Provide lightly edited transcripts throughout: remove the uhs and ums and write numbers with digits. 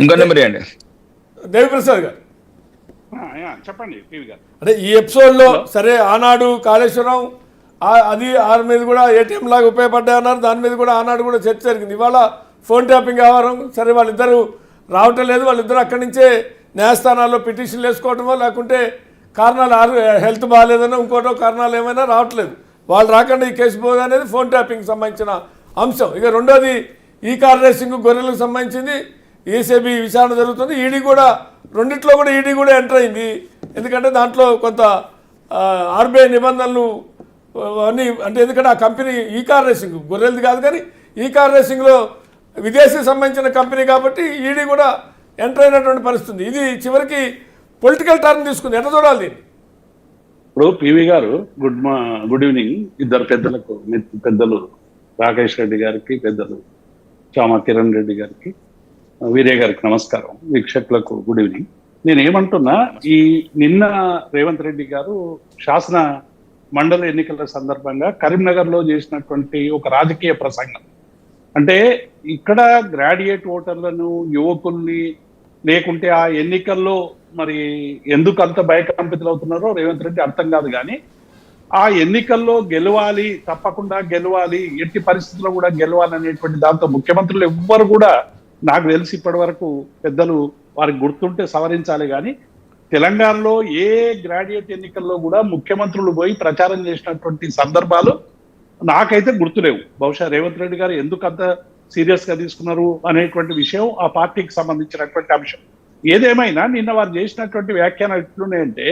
ఇంకో నెంబర్ అండి దేవిప్రసాద్ గారు. చెప్పండి టీవీ గారు. అంటే ఈ ఎపిసోడ్లో సరే ఆనాడు కాళేశ్వరం అది ఆరు మీద కూడా ఏటీఎం లాగా ఉపయోగపడ్డాయి అన్నారు. దాని మీద కూడా ఆనాడు కూడా చర్చ జరిగింది. ఇవాళ ఫోన్ ట్యాపింగ్ వ్యవహారం సరే వాళ్ళిద్దరూ రావటం లేదు. వాళ్ళిద్దరూ అక్కడి నుంచే న్యాయస్థానాల్లో పిటిషన్లు వేసుకోవటమో లేకుంటే కారణాలు హెల్త్ బాగాలేదనో ఇంకోటో కారణాలు ఏమైనా రావట్లేదు. వాళ్ళు రాకుండా ఈ కేసు పోదు అనేది ఫోన్ ట్యాపింగ్కి సంబంధించిన అంశం. ఇక రెండోది ఈ కార్ రేసింగ్ గొర్రెలకు సంబంధించింది ఏసీబీ విచారణ జరుగుతుంది. ఈడీ కూడా రెండిట్లో కూడా ఈడీ కూడా ఎంటర్ అయింది. ఎందుకంటే దాంట్లో కొంత ఆర్బీఐ నిబంధనలు అన్నీ అంటే ఎందుకంటే ఆ కంపెనీ ఈ కార్ రేసింగ్ గొర్రెలది కాదు కానీ ఈ కార్ రేసింగ్లో విదేశీ సంబంధించిన కంపెనీ కాబట్టి ఈడీ కూడా ఎంటర్ అయినటువంటి పరిస్థితి. ఇది చివరికి పొలిటికల్ టర్న్ తీసుకుంది. ఎట్లా చూడాలి దీన్ని? ఇప్పుడు పివి గారు గుడ్ ఈవినింగ్. ఇద్దరు పెద్దలకు పెద్దలు రాకేష్ రెడ్డి గారికి, పెద్దలు చామా కిరణ్ రెడ్డి గారికి, వీరయ్య గారికి నమస్కారం. వీక్షకులకు గుడ్ ఈవినింగ్. నేను ఏమంటున్నా, ఈ నిన్న రేవంత్ రెడ్డి గారు శాసన మండలి ఎన్నికల సందర్భంగా కరీంనగర్లో చేసినటువంటి ఒక రాజకీయ ప్రసంగం అంటే ఇక్కడ గ్రాడ్యుయేట్ ఓటర్లను, యువకుల్ని లేకుంటే ఆ ఎన్నికల్లో మరి ఎందుకు అంత భయకంపితులు అవుతున్నారో రేవంత్ రెడ్డి అర్థం కాదు. కానీ ఆ ఎన్నికల్లో గెలవాలి, తప్పకుండా గెలవాలి, ఎట్టి పరిస్థితుల్లో కూడా గెలవాలి అనేటువంటి దాంతో ముఖ్యమంత్రులు ఎవ్వరు కూడా నాకు తెలిసి ఇప్పటి వరకు పెద్దలు వారికి గుర్తుంటే సవరించాలి. కానీ తెలంగాణలో ఏ గ్రాడ్యుయేట్ ఎన్నికల్లో కూడా ముఖ్యమంత్రులు పోయి ప్రచారం చేసినటువంటి సందర్భాలు నాకైతే గుర్తులేవు. బహుశా రేవంత్ రెడ్డి గారు ఎందుకు అంత సీరియస్ గా తీసుకున్నారు అనేటువంటి విషయం ఆ పార్టీకి సంబంధించినటువంటి అంశం. ఏదేమైనా నిన్న వారు చేసినటువంటి వ్యాఖ్యానాలు ఎట్లున్నాయంటే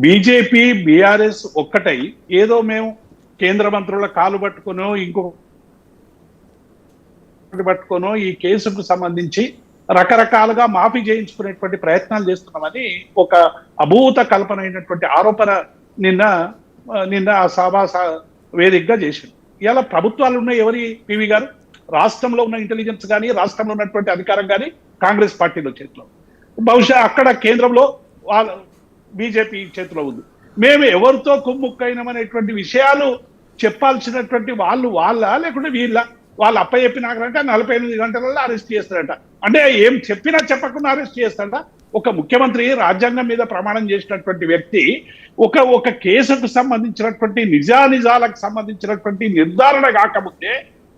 బీజేపీ బీఆర్ఎస్ ఒక్కటై ఏదో మేము కేంద్ర మంత్రుల కాలు పట్టుకునో ఇంకొక పట్టుకోనో ఈ కేసుకు సంబంధించి రకరకాలుగా మాఫీ చేయించుకునేటువంటి ప్రయత్నాలు చేస్తున్నామని ఒక అభూత కల్పన అయినటువంటి ఆరోపణ నిన్న ఆ సభా వేదికగా చేసింది. ఇలా ప్రభుత్వాలు ఉన్నాయి ఎవరి పివి గారు? రాష్ట్రంలో ఉన్న ఇంటెలిజెన్స్ కానీ రాష్ట్రంలో ఉన్నటువంటి అధికారం కానీ కాంగ్రెస్ పార్టీలో చేతిలో, బహుశా అక్కడ కేంద్రంలో వాళ్ళ బీజేపీ చేతిలో ఉంది. మేము ఎవరితో కుమ్ముక్కైనామనేటువంటి విషయాలు చెప్పాల్సినటువంటి వాళ్ళ లేకుంటే వాళ్ళు అప్పచెప్పినాకంటే 48 గంటలలో అరెస్ట్ చేస్తారట. అంటే ఏం చెప్పినా చెప్పకుండా అరెస్ట్ చేస్తారట. ఒక ముఖ్యమంత్రి రాజ్యాంగం మీద ప్రమాణం చేసినటువంటి వ్యక్తి ఒక కేసుకు సంబంధించినటువంటి నిజానిజాలకు సంబంధించినటువంటి నిర్ధారణ కాకముందే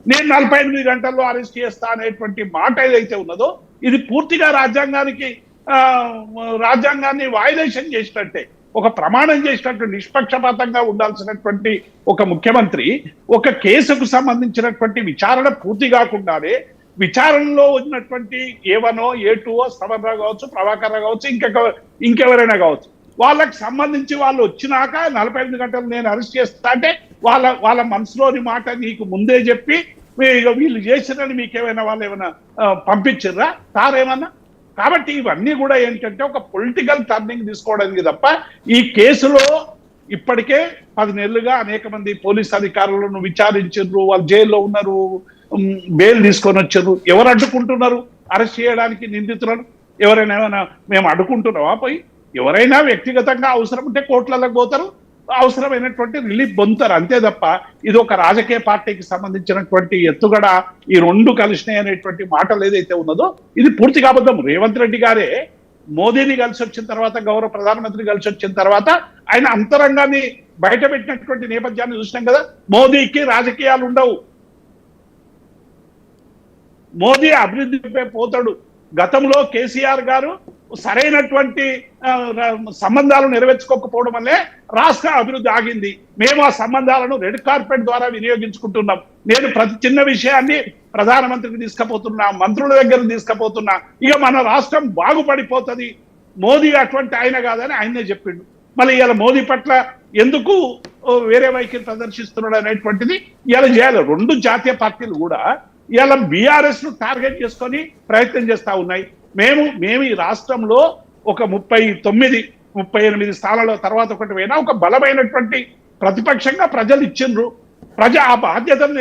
నేను 48 గంటల్లో అరెస్ట్ చేస్తా అనేటువంటి మాట ఏదైతే ఉన్నదో ఇది పూర్తిగా రాజ్యాంగాన్ని వయలేషన్ చేసినట్టే. ఒక ప్రమాణం చేసినట్టు నిష్పక్షపాతంగా ఉండాల్సినటువంటి ఒక ముఖ్యమంత్రి ఒక కేసుకు సంబంధించినటువంటి విచారణ పూర్తి కాకుండానే విచారణలో ఉన్నటువంటి ఏ1ఓ ఏ2ఓ శ్రవణరావు కావచ్చు, ప్రభాకర్ రావు కావచ్చు, ఇంకెవరైనా కావచ్చు, వాళ్ళకి సంబంధించి వాళ్ళు వచ్చినాక 48 గంటలు నేను అరెస్ట్ చేస్తా అంటే వాళ్ళ మనసులోని మాట నీకు ముందే చెప్పి వీళ్ళు చేసిరని మీకేమైనా వాళ్ళు ఏమైనా పంపించిర్రా తారేమన్నా? కాబట్టి ఇవన్నీ కూడా ఏంటంటే ఒక పొలిటికల్ టర్నింగ్ తీసుకోవడానికి తప్ప ఈ కేసులో ఇప్పటికే 10 నెలలుగా అనేక మంది పోలీస్ అధికారులను విచారించారు, వాళ్ళు జైల్లో ఉన్నారు, బెయిల్ తీసుకొని వచ్చారు. ఎవరు అడ్డుకుంటున్నారు అరెస్ట్ చేయడానికి నిందితులను? ఎవరైనా ఏమైనా మేము అడ్డుకుంటున్నావా? పోయి ఎవరైనా వ్యక్తిగతంగా అవసరం ఉంటే కోర్టులకు పోతారు, అవసరమైనటువంటి రిలీఫ్ పొందుతారు, అంతే తప్ప ఇది ఒక రాజకీయ పార్టీకి సంబంధించినటువంటి ఎత్తుగడ ఈ రెండు కలిసినాయి అనేటువంటి మాటలు ఏదైతే ఉన్నదో ఇది పూర్తిగా అబద్ధం. రేవంత్ రెడ్డి గారే మోదీని కలిసి వచ్చిన తర్వాత, గౌరవ ప్రధానమంత్రి కలిసి వచ్చిన తర్వాత ఆయన అంతరంగాన్ని బయట పెట్టినటువంటి నేపథ్యాన్ని చూసినాం కదా. మోదీకి రాజకీయాలు ఉండవు, మోదీ అభివృద్ధిపై పోతాడు. గతంలో కేసీఆర్ గారు సరైనటువంటి సంబంధాలు నెరవేర్చుకోకపోవడం వల్లే రాష్ట్ర అభివృద్ధి ఆగింది. మేము ఆ సంబంధాలను రెడ్ కార్పెట్ ద్వారా వినియోగించుకుంటున్నాం. నేను ప్రతి చిన్న విషయాన్ని ప్రధానమంత్రికి తీసుకుపోతున్నా, మంత్రుల దగ్గర తీసుకుపోతున్నా, ఇక మన రాష్ట్రం బాగుపడిపోతుంది. మోదీ అటువంటి ఆయన కాదని ఆయనే చెప్పిండు. మళ్ళీ ఇవాళ మోదీ పట్ల ఎందుకు వేరే వైఖరి ప్రదర్శిస్తున్నాడు అనేటువంటిది ఇవాళ చేయాలి. రెండు జాతీయ పార్టీలు కూడా ఇవాళ బీఆర్ఎస్ ను టార్గెట్ చేసుకొని ప్రయత్నం చేస్తా ఉన్నాయి. మేము ఈ రాష్ట్రంలో ఒక 38 స్థానాల తర్వాత ఒకటి పోయినా ఒక బలమైనటువంటి ప్రతిపక్షంగా ప్రజలు ఇచ్చిండ్రు. ఆ బాధ్యతను